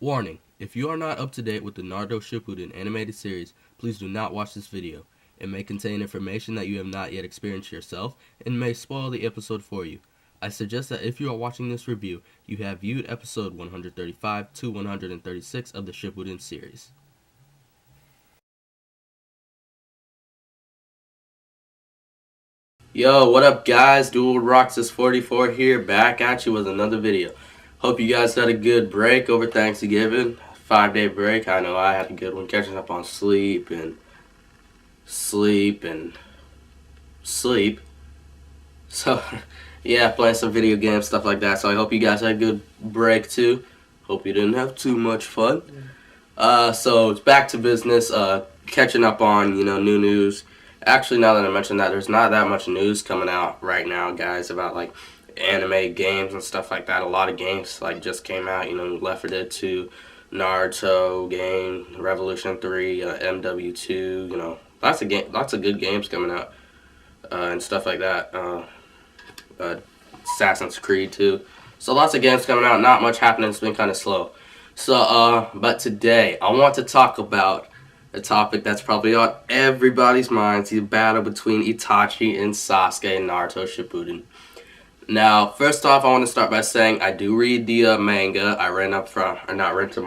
Warning, if you are not up to date with the Naruto Shippuden animated series, please do not watch this video. It may contain information that you have not yet experienced yourself and may spoil the episode for you. I suggest that if you are watching this review, you have viewed episode 135 to 136 of the Shippuden series. Yo, what up guys? Dual Roxas 44 here, back at you with another video. Hope you guys had a good break over Thanksgiving. 5-day break. I know I had a good one, catching up on sleep. So, yeah, playing some video games, stuff like that. So I hope you guys had a good break too. Hope you didn't have too much fun. So it's back to business, catching up on, new news. Actually, now that I mentioned that, there's not that much news coming out right now, guys, about, like, anime games and stuff like that. A lot of games, like, just came out, Left 4 Dead 2, Naruto game, Revolution 3, MW2, lots of good games coming out, and stuff like that. Assassin's Creed 2. So lots of games coming out, not much happening, it's been kind of slow. So, but today, I want to talk about a topic that's probably on everybody's minds, the battle between Itachi and Sasuke in Naruto Shippuden. Now, first off, I want to start by saying I do read the manga. I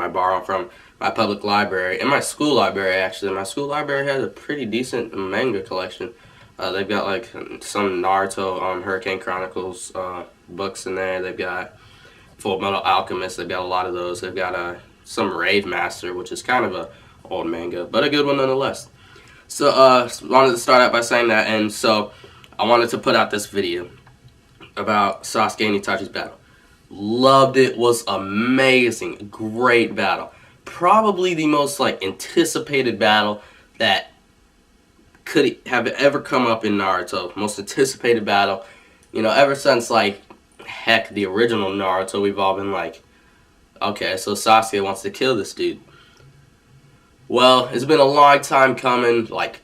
borrow from my public library, and my school library, actually. My school library has a pretty decent manga collection. They've got, like, some Naruto, Hurricane Chronicles books in there. They've got Full Metal Alchemist. They've got a lot of those. They've got some Rave Master, which is kind of a old manga, but a good one nonetheless. So, wanted to start out by saying that, and so I wanted to put out this video about Sasuke and Itachi's battle. Loved it, was amazing, great battle. Probably the most, like, anticipated battle that could have ever come up in Naruto. Most anticipated battle, ever since, like, heck, the original Naruto, we've all been like, okay, so Sasuke wants to kill this dude. Well, it's been a long time coming, like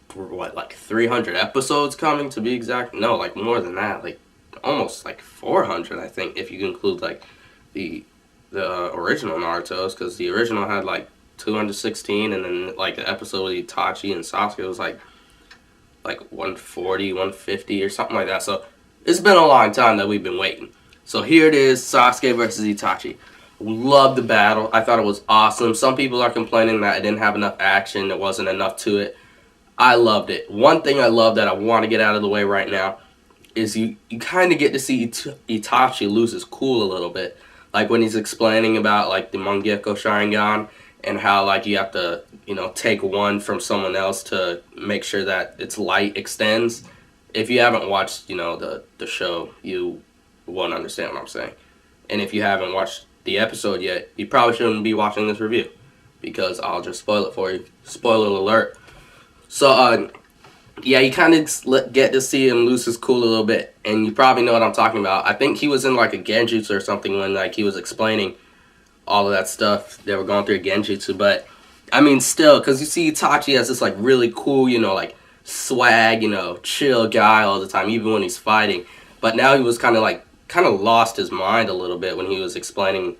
300 episodes coming to be exact? No, like more than that, like almost like 400, I think, if you include like the original Naruto's, because the original had like 216, and then like the episode with Itachi and Sasuke was like 140, 150 or something like that. So it's been a long time that we've been waiting. So here it is, Sasuke versus Itachi. Loved the battle. I thought it was awesome. Some people are complaining that it didn't have enough action. There wasn't enough to it. I loved it. One thing I love that I want to get out of the way right now is you kind of get to see Itachi lose his cool a little bit. Like when he's explaining about like the Mangekyo Sharingan and how like you have to, take one from someone else to make sure that its light extends. If you haven't watched, the show, you won't understand what I'm saying. And if you haven't watched the episode yet, you probably shouldn't be watching this review, because I'll just spoil it for you. Spoiler alert. So, yeah, you kind of get to see him lose his cool a little bit, and you probably know what I'm talking about. I think he was in like a genjutsu or something when like he was explaining all of that stuff. They were going through a genjutsu, but I mean, still, because you see Itachi as this like really cool, like swag, chill guy all the time, even when he's fighting. But now he was kind of lost his mind a little bit when he was explaining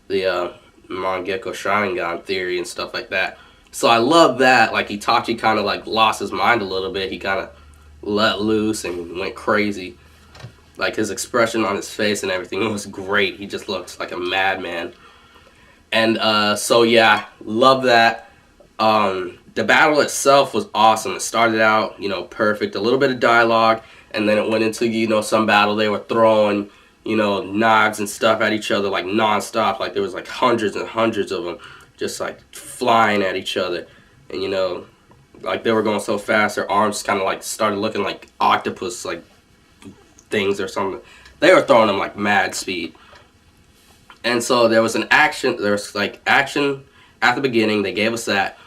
the Mangekyo Sharingan theory and stuff like that. So I love that. Like, Itachi kind of, like, lost his mind a little bit. He kind of let loose and went crazy. Like, his expression on his face and everything was great. He just looked like a madman. And, so, yeah, love that. The battle itself was awesome. It started out, perfect. A little bit of dialogue. And then it went into, some battle. They were throwing, knives and stuff at each other, like, nonstop. Like, there was, like, hundreds and hundreds of them just, like, flying at each other. And, like, they were going so fast, their arms kind of, like, started looking like octopus, like, things or something. They were throwing them, like, mad speed. And so there was action at the beginning. They gave us that.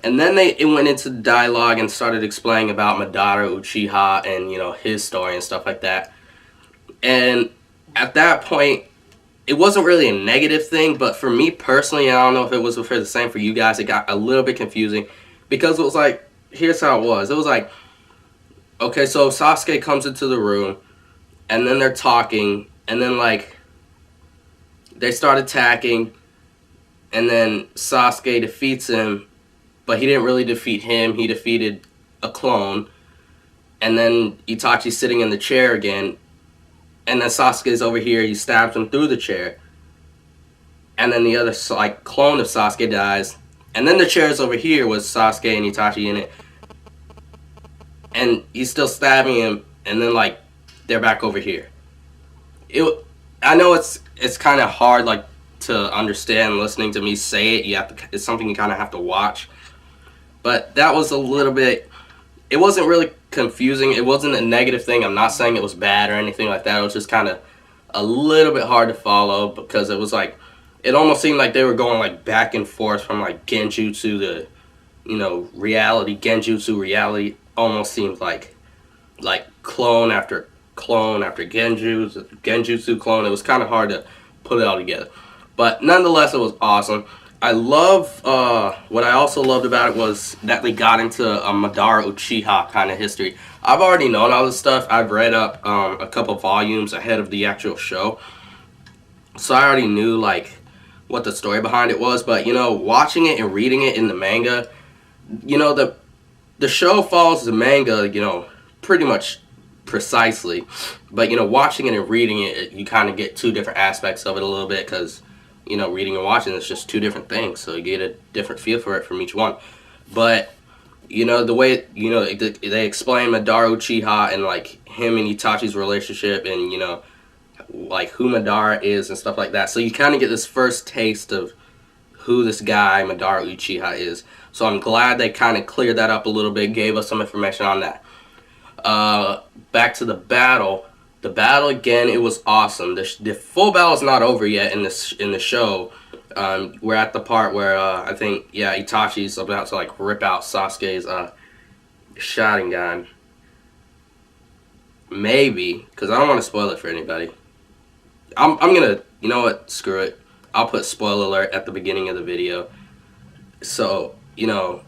And then it went into dialogue and started explaining about Madara Uchiha and, his story and stuff like that. And at that point, it wasn't really a negative thing, but for me personally, I don't know if it was the same for you guys, it got a little bit confusing. Because it was like, here's how it was. It was like, okay, so Sasuke comes into the room, and then they're talking, and then, like, they start attacking, and then Sasuke defeats him, but he didn't really defeat him. He defeated a clone, and then Itachi's sitting in the chair again, and then Sasuke's over here. He stabs him through the chair, and then the other like clone of Sasuke dies, and then the chair's over here with Sasuke and Itachi in it, and he's still stabbing him, and then like they're back over here. I know it's kind of hard like to understand listening to me say it. It's something you kind of have to watch. But that was a little bit, it wasn't really confusing. It wasn't a negative thing. I'm not saying it was bad or anything like that. It was just kind of a little bit hard to follow, because it was like, it almost seemed like they were going like back and forth from like genjutsu to, you know, reality. Genjutsu reality almost seemed like clone after clone after genjutsu clone. It was kind of hard to put it all together. But nonetheless, it was awesome. I love, what I also loved about it was that they got into a Madara Uchiha kind of history. I've already known all this stuff. I've read up a couple volumes ahead of the actual show. So I already knew, like, what the story behind it was. But, you know, watching it and reading it in the manga, you know, the show follows the manga, you know, pretty much precisely. But, you know, watching it and reading it, you kind of get two different aspects of it a little bit, because, you know, reading and watching is just two different things, so you get a different feel for it from each one. But, you know, the way, you know, they explain Madara Uchiha and, like, him and Itachi's relationship, and, you know, like, who Madara is and stuff like that. So you kind of get this first taste of who this guy, Madara Uchiha, is. So I'm glad they kind of cleared that up a little bit, gave us some information on that. Back to the battle. The battle, again, it was awesome. The full battle is not over yet in the show. We're at the part where I think, yeah, Itachi's about to like rip out Sasuke's Sharingan. Maybe, because I don't want to spoil it for anybody. I'm gonna, you know what? Screw it. I'll put spoiler alert at the beginning of the video. So, you know,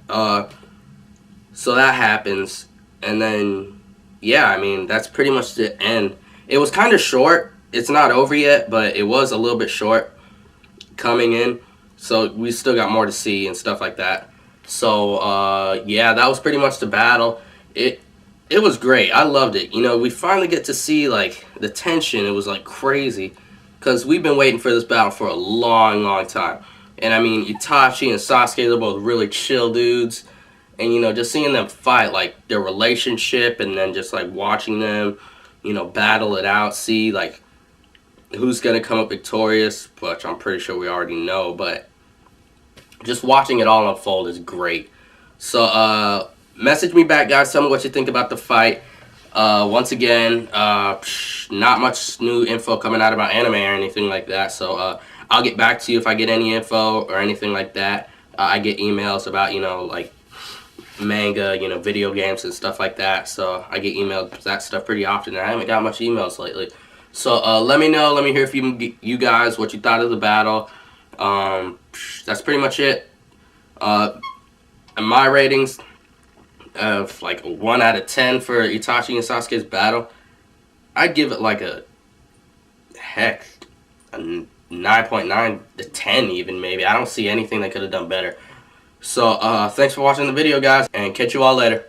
so that happens, and then, yeah, I mean, that's pretty much the end. It was kind of short. It's not over yet, but it was a little bit short coming in. So we still got more to see and stuff like that. So, yeah, that was pretty much the battle. It was great. I loved it. You know, we finally get to see, like, the tension. It was, like, crazy, because we've been waiting for this battle for a long, long time. And, I mean, Itachi and Sasuke, they're both really chill dudes. And, you know, just seeing them fight, like, their relationship, and then just, like, watching them, you know, battle it out, see, like, who's going to come up victorious, which I'm pretty sure we already know, but just watching it all unfold is great. So, message me back, guys. Tell me what you think about the fight. Once again, not much new info coming out about anime or anything like that, so, I'll get back to you if I get any info or anything like that. I get emails about, you know, like, manga, you know, video games and stuff like that, so I get emailed that stuff pretty often, and I haven't got much emails lately. So let me know, let me hear if you guys, what you thought of the battle. That's pretty much it. And my ratings of like a 1 out of 10 for Itachi and Sasuke's battle, I'd give it like a 9.9 to 10 even, maybe. I don't see anything they could have done better. So, thanks for watching the video, guys, and catch you all later.